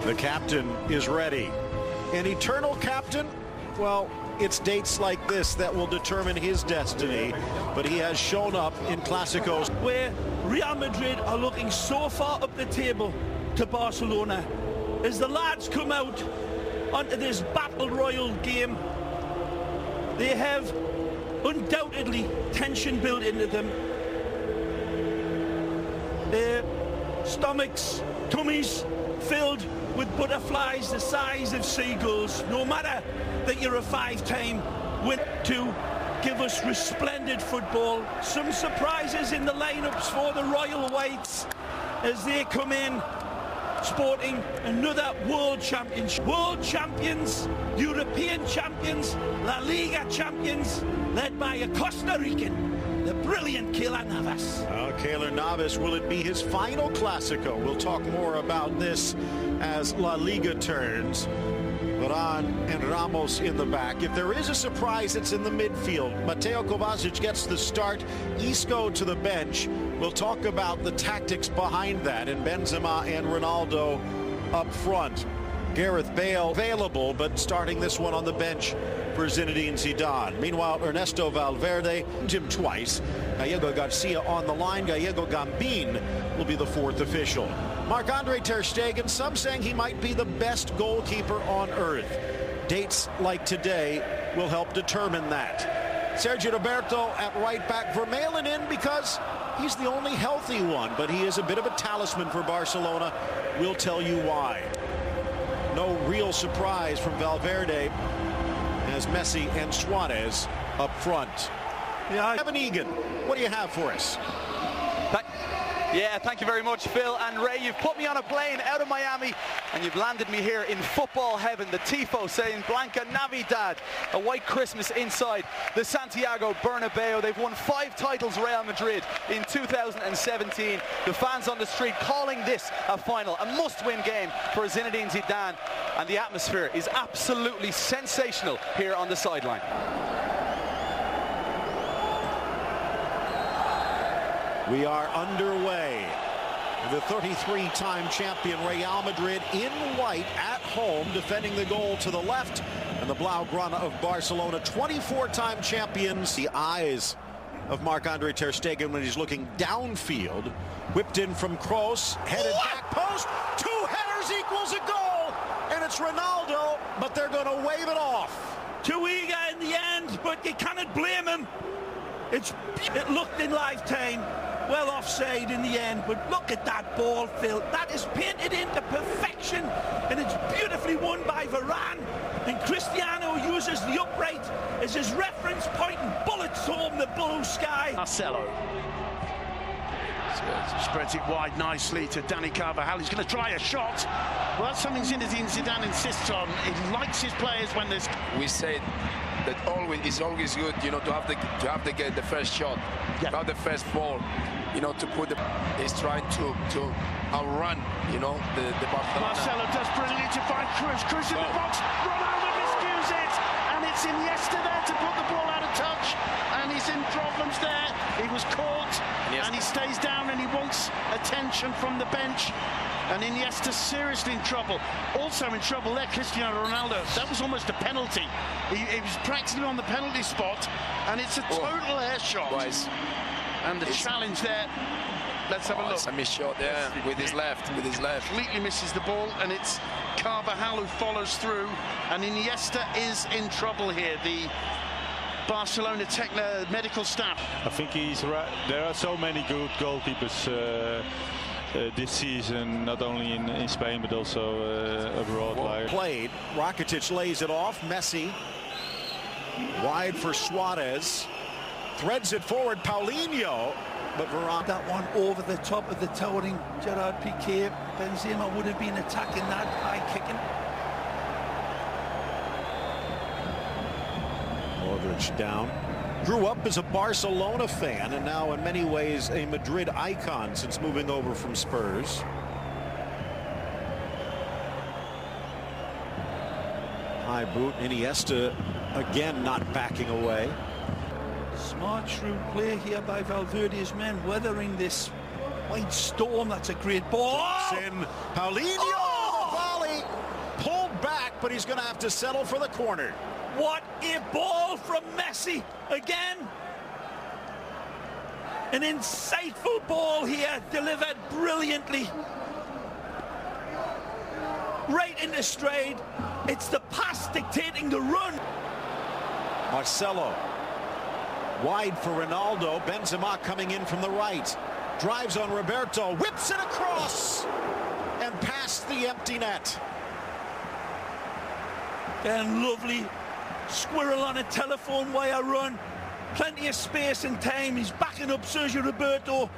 The captain is ready. An eternal captain? Well, it's dates like this that will determine his destiny, but he has shown up in Clásicos. Where Real Madrid are looking so far up the table to Barcelona. As the lads come out onto this battle royal game, they have undoubtedly tension built into them. Their stomachs, tummies filled with butterflies the size of seagulls, no matter that you're a five-time winner, to give us resplendent football. Some surprises in the lineups for the Royal Whites as they come in sporting another world championship. World champions, European champions, La Liga champions, led by a Costa Rican, the brilliant Keylor Navas. Keylor Navas, will it be his final Clásico? We'll talk more about this as La Liga turns. Varane and Ramos in the back. If there is a surprise, it's in the midfield. Mateo Kovacic gets the start. Isco to the bench. We'll talk about the tactics behind that, and Benzema and Ronaldo up front. Gareth Bale available, but starting this one on the bench for Zinedine Zidane. Meanwhile, Ernesto Valverde, him twice. Gallego Garcia on the line. Gallego Gambin will be the fourth official. Marc-Andre ter Stegen, some saying he might be the best goalkeeper on earth. Dates like today will help determine that. Sergio Roberto at right back. Vermaelen in because he's the only healthy one, but he is a bit of a talisman for Barcelona. We'll tell you why. No real surprise from Valverde as Messi and Suarez up front. Yeah, Evan Egan, what do you have for us? Yeah, thank you very much, Phil and Ray. You've put me on a plane out of Miami and you've landed me here in football heaven. The tifo saying Blanca Navidad, a white Christmas inside the Santiago Bernabeu. They've won 5 titles, Real Madrid, in 2017. The fans on the street calling this a final, a must-win game for Zinedine Zidane, and the atmosphere is absolutely sensational here on the sideline. We are underway. The 33-time champion Real Madrid in white at home, defending the goal to the left, and the Blaugrana of Barcelona, 24-time champions. The eyes of Marc-Andre ter Stegen when he's looking downfield. Whipped in from Kroos, headed back post. 2 headers equals a goal, and it's Ronaldo, but they're going to wave it off. Too eager in the end, but you cannot blame him. It looked in lifetime. Well offside in the end, but look at that ball, Phil. That is painted into perfection, and it's beautifully won by Varane. And Cristiano uses the upright as his reference point and bullets home the blue sky. Marcelo spreads it wide nicely to Dani Carvajal. He's going to try a shot. Well, that's something Zinedine Zidane insists on. He likes his players when there's... We say that it's always good, you know, to have the first shot, to have the first ball, you know, to put the... He's trying to outrun, you know, the Barcelona. Marcelo does brilliantly to find Cruz. Cruz in the box. Ronaldo miscues it, and it's Iniesta there to put the ball out of touch, and he's in problems there. He was caught, and he stays down, and he wants attention from the bench. And Iniesta seriously in trouble. Also in trouble there, Cristiano Ronaldo. That was almost a penalty. He was practically on the penalty spot, and it's a total air shot. And the challenge there, let's have a look. It's a missed shot there with his left, Completely misses the ball, and it's Carvajal who follows through, and Iniesta is in trouble here. The Barcelona medical staff. I think he's right. There are so many good goalkeepers this season, not only in Spain but also abroad. Well played. Rakitic lays it off. Messi wide for Suarez, threads it forward. Paulinho, but Varane. That one over the top of the towering Gerard Piqué. Benzema would have been attacking that, high kicking. Modric down. Grew up as a Barcelona fan and now in many ways a Madrid icon since moving over from Spurs. High boot. Iniesta again not backing away. Smart, shrewd play here by Valverde's men, weathering this white storm. That's a great ball. In Paulinho, the volley. but he's going to have to settle for the corner. What a ball from Messi again. An insightful ball here, delivered brilliantly. Right into stride. It's the pass dictating the run. Marcelo. Wide for Ronaldo. Benzema coming in from the right. Drives on Roberto. Whips it across. And past the empty net. And lovely squirrel on a telephone wire run. Plenty of space and time. He's backing up Sergio Roberto.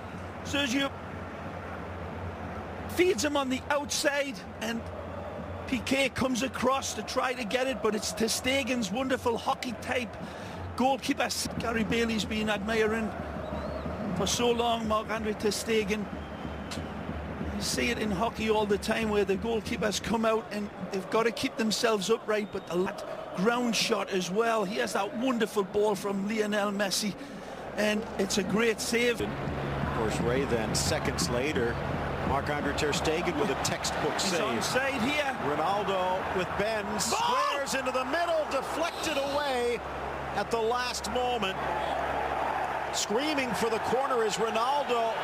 Sergio feeds him on the outside, and Piqué comes across to try to get it, but it's ter Stegen's wonderful hockey type goalkeeper. Gary Bailey's been admiring for so long, Marc-Andre ter Stegen. You see it in hockey all the time where the goalkeepers come out and they've got to keep themselves upright, but the ground shot as well. He has that wonderful ball from Lionel Messi, and it's a great save. Of course, Ray then seconds later, Marc-Andre ter Stegen with a textbook save. He's onside here. Ronaldo with Ben, squares into the middle, deflected away at the last moment. Screaming for the corner is Ronaldo,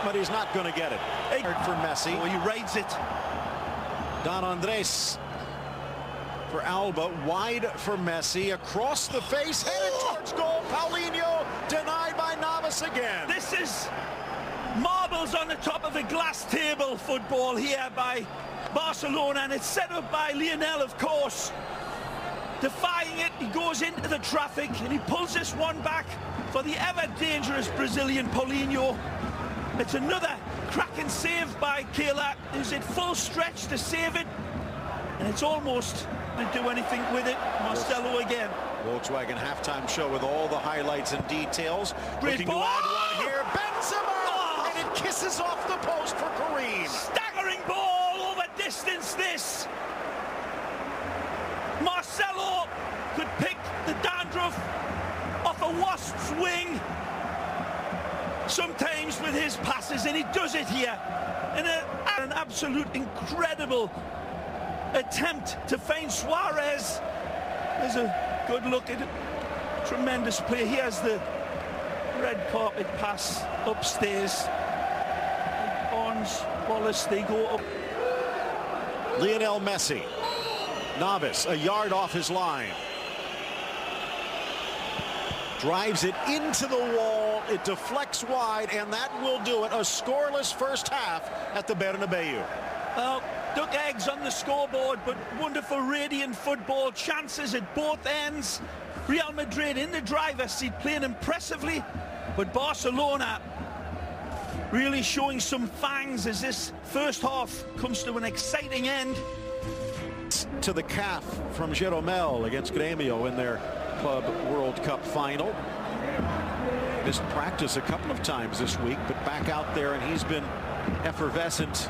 but he's not going to get it. For Messi. Oh, he rides it. Don Andres for Alba, wide for Messi, across the face, headed towards goal. Paulinho denied by Navas again. This is marbles on the top of a glass table football here by Barcelona, and it's set up by Lionel, of course. Defying it, he goes into the traffic and he pulls this one back for the ever dangerous Brazilian Paulinho. It's another cracking save by Kehler, who's at full stretch to save it, and it's almost to do anything with it. Marcelo again. Volkswagen halftime show with all the highlights and details. Great Looking ball. to add one here. Benzema! And it kisses off the post for Karim. Staggering ball over distance this. Marcelo could pick the dandruff off a wasp's wing sometimes with his passes, and he does it here in an absolute incredible attempt to find Suarez. There's a good look at it. Tremendous play. He has the red carpet pass upstairs. Barnes, Wallace, they go up. Lionel Messi. Navas a yard off his line. Drives it into the wall. It deflects wide, and that will do it. A scoreless first half at the Bernabeu. Well, duck eggs on the scoreboard, but wonderful, radiant football. Chances at both ends. Real Madrid in the driver's seat, playing impressively, but Barcelona really showing some fangs as this first half comes to an exciting end. To the calf from Jeromel against Grêmio in their Club World Cup final. Missed practice a couple of times this week, but back out there, and he's been effervescent.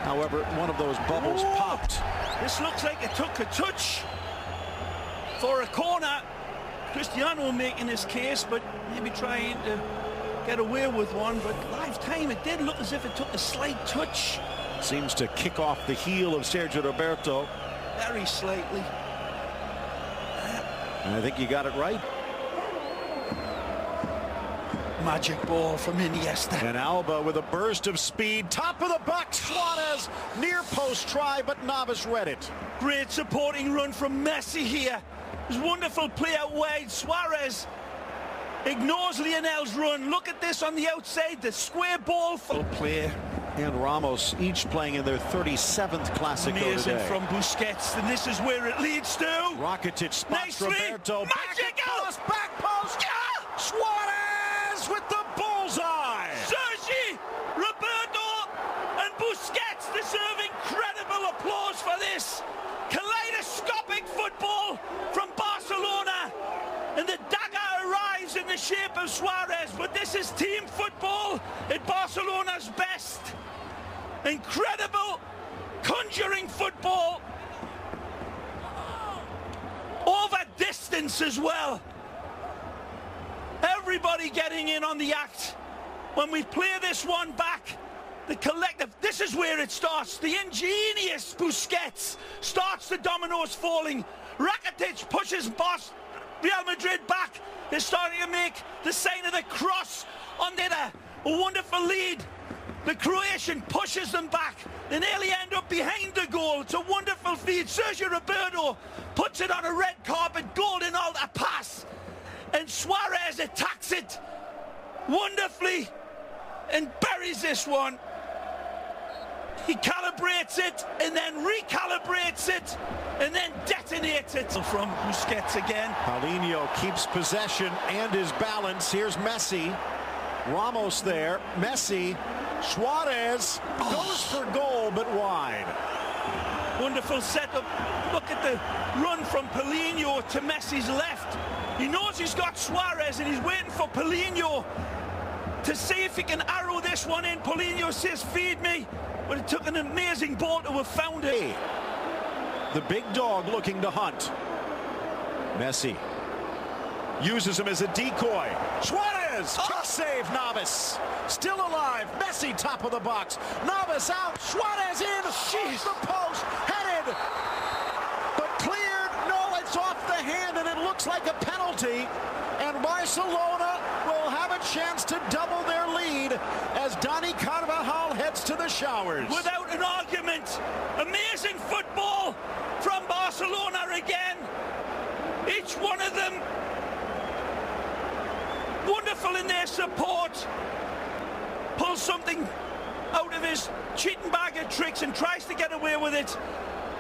However, one of those bubbles popped. This looks like it took a touch for a corner. Cristiano making his case, but maybe trying to get away with one. But live time, it did look as if it took a slight touch. Seems to kick off the heel of Sergio Roberto. Very slightly. And I think you got it right. Magic ball from Iniesta. And Alba with a burst of speed. Top of the box, Suarez. Near post try, but Navas read it. Great supporting run from Messi here. His wonderful play out wide. Suarez ignores Lionel's run. Look at this on the outside. The square ball for play. And Ramos each playing in their 37th Clasico Amazing today. from Busquets, and this is where it leads to. Rakitic spots Roberto. Magic Back post. Yeah! Suarez with the bullseye. Sergi, Roberto, and Busquets deserve incredible applause for this. Kaleidoscopic football from Barcelona, and the dagger arrives in the shape of Suarez, but this is team football at Barcelona's best. Incredible conjuring football over distance as well. Everybody getting in on the act. When we play this one back, the collective, this is where it starts. The ingenious Busquets starts the dominoes falling. Rakitic pushes Real Madrid back. They're starting to make the sign of the cross under a wonderful lead. The Croatian pushes them back. They nearly end up behind the goal. It's a wonderful feed. Sergio Roberto puts it on a red carpet, golden altar pass. And Suarez attacks it wonderfully and buries this one. He calibrates it and then recalibrates it and then detonates it. From Busquets again. Paulinho keeps possession and his balance. Here's Messi. Ramos there. Messi. Suarez goes for goal, but wide. Wonderful setup. Look at the run from Paulinho to Messi's left. He knows he's got Suarez and he's waiting for Paulinho to see if he can arrow this one in. Paulinho says, feed me. But it took an amazing ball to have found it. The big dog looking to hunt. Messi uses him as a decoy. Suarez, kick save, Navas. Still alive. Messi, top of the box. Navas out. Suarez in. Jeez. The post. Headed. But cleared. No, it's off the hand, and it looks like a penalty. And Barcelona will have a chance to double their lead as Dani Carvajal heads to the showers. Without an argument. Amazing football from Barcelona again. Each one of them wonderful in their support. Pulls something out of his cheating bag of tricks and tries to get away with it.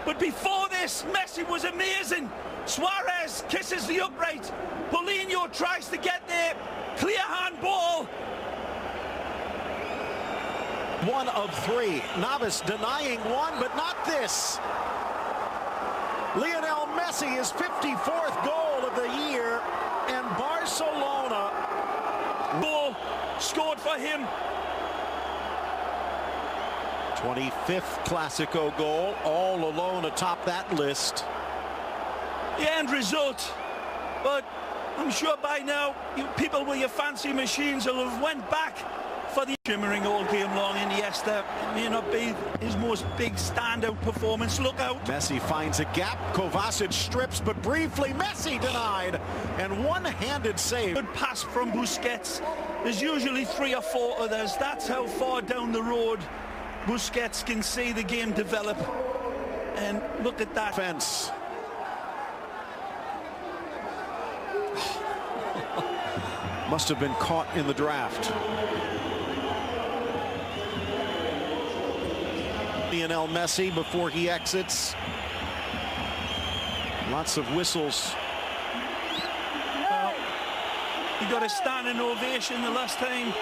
But before this, Messi was amazing. Suarez kisses the upright. Paulinho tries to get there. Clear hand ball. 1 of 3. Navas denying one, but not this. Lionel Messi, his 54th goal of the year, and Barcelona. Goal scored for him. 25th Clasico goal, all alone atop that list. The end result, but I'm sure by now you people with your fancy machines will have went back for the shimmering all game long. Iniesta, it may not be his most big standout performance. Look out. Messi finds a gap. Kovacic strips, but briefly Messi denied, and one-handed save. Good pass from Busquets. There's usually 3 or 4 others. That's how far down the road Busquets can see the game develop. And look at that fence. Must have been caught in the draft. Lionel Messi before he exits. Lots of whistles. Well, he got a standing ovation the last time.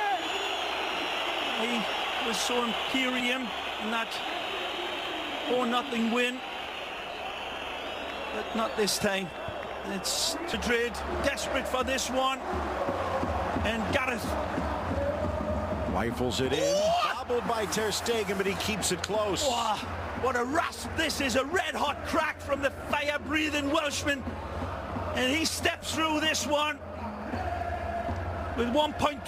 He was so imperium in that 4-0 win. But not this time. It's Madrid desperate for this one. And Gareth rifles it in. Bobbled by Ter Stegen, but he keeps it close. Oh, what a rasp this is. A red-hot crack from the fire-breathing Welshman. And he steps through this one with 1.21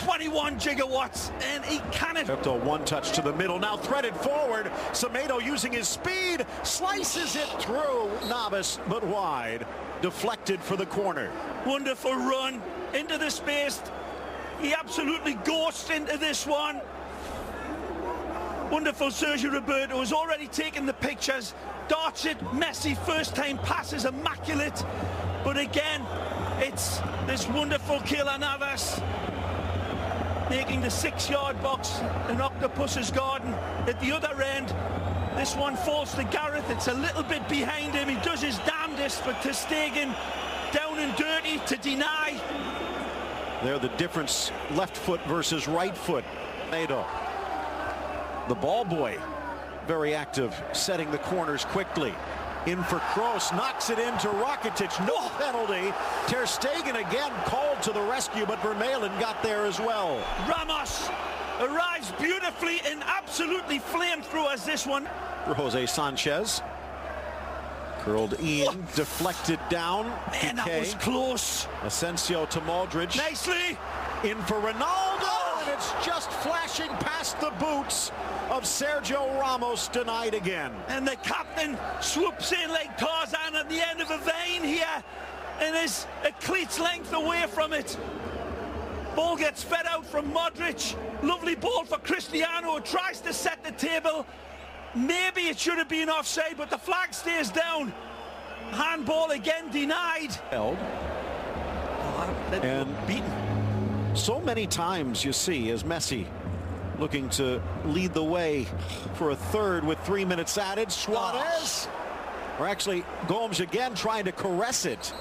gigawatts, and he cannot. Up to a one touch to the middle, now threaded forward. Semedo using his speed, slices it through Navas, but wide. Deflected for the corner. Wonderful run into the space. He absolutely ghosted into this one. Wonderful Sergio Roberto has already taken the pictures. Darts it, Messi, first time pass is immaculate. But again, it's this wonderful Keylor Navas making the 6-yard box an octopus's garden at the other end. This one falls to Gareth. It's a little bit behind him. He does his damnedest, but Ter Stegen down and dirty to deny. There the difference, left foot versus right foot. Semedo, the ball boy, very active, setting the corners quickly. In for Kroos, knocks it into Rakitic, no penalty. Ter Stegen again called to the rescue, but Vermaelen got there as well. Ramos arrives beautifully and absolutely flamed through as this one. For Jose Sanchez. Curled in, deflected down. Man, that was close. Asensio to Modric. Nicely. In for Ronaldo, and it's just flashing past the boots of Sergio Ramos, denied again. And the captain swoops in like Tarzan at the end of a vein here and is a cleat's length away from it. Ball gets fed out from Modric. Lovely ball for Cristiano, who tries to set the table. Maybe it should have been offside, but the flag stays down. Handball again denied. And beaten. So many times you see as Messi looking to lead the way for a third with 3 minutes added. Suarez, or actually Gomes again trying to caress it.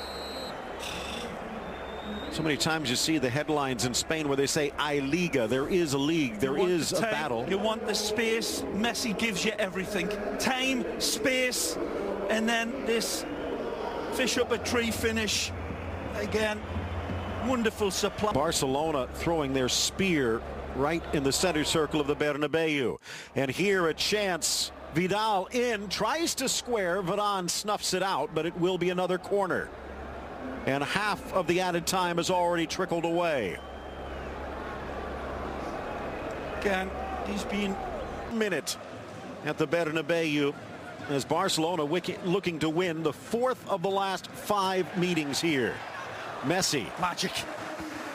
So many times you see the headlines in Spain where they say I Liga. There is a league, there is a battle. You want the space. Messi gives you everything. Time, space, and then this fish up a tree finish. Again, wonderful supply. Barcelona throwing their spear right in the center circle of the Bernabeu. And here a chance. Vidal in, tries to square. Varane snuffs it out, but it will be another corner. And half of the added time has already trickled away. Again, he's been minute at the Bernabeu as Barcelona looking to win the fourth of the last 5 meetings here. Messi. Magic.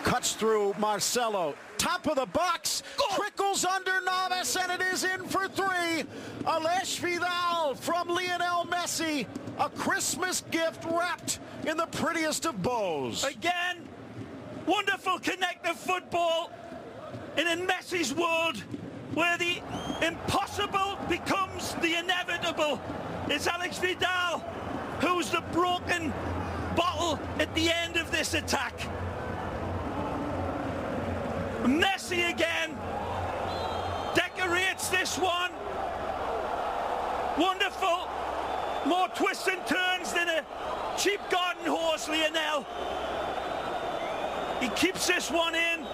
Cuts through Marcelo. Top of the box. Trickles under Navas, and it is in for 3. Aleix Vidal from Lionel Messi. A Christmas gift wrapped in the prettiest of bows. Again, wonderful connected football. And in Messi's world, where the impossible becomes the inevitable, it's Aleix Vidal who's the broken bottle at the end of this attack. Messi again decorates this one. Wonderful. More twists and turns than a cheap garden horse, Lionel. He keeps this one in.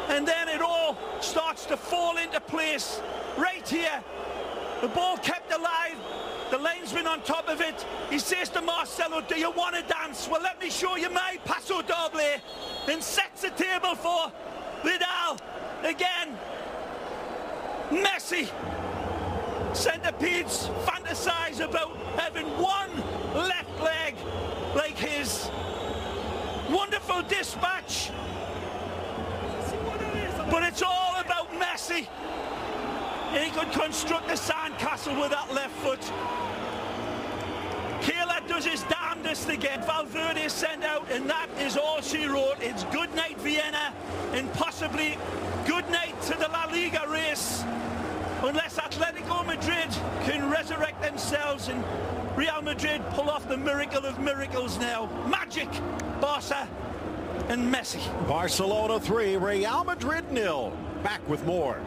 And then it all starts to fall into place right here. The ball kept alive. The linesman on top of it. He says to Marcelo, do you want to dance? Well, let me show you my paso doble. And sets the table for Vidal. Again, Messi. Centipedes fantasize about having one left leg like his. Wonderful dispatch. But it's all about Messi. And he could construct a sandcastle with that left foot. Kehler does his damnedest again. Valverde is sent out, and that is all she wrote. It's good night Vienna, and possibly good night to the La Liga race. Unless Atletico Madrid can resurrect themselves and Real Madrid pull off the miracle of miracles now. Magic, Barca and Messi. Barcelona 3, Real Madrid 0. Back with more.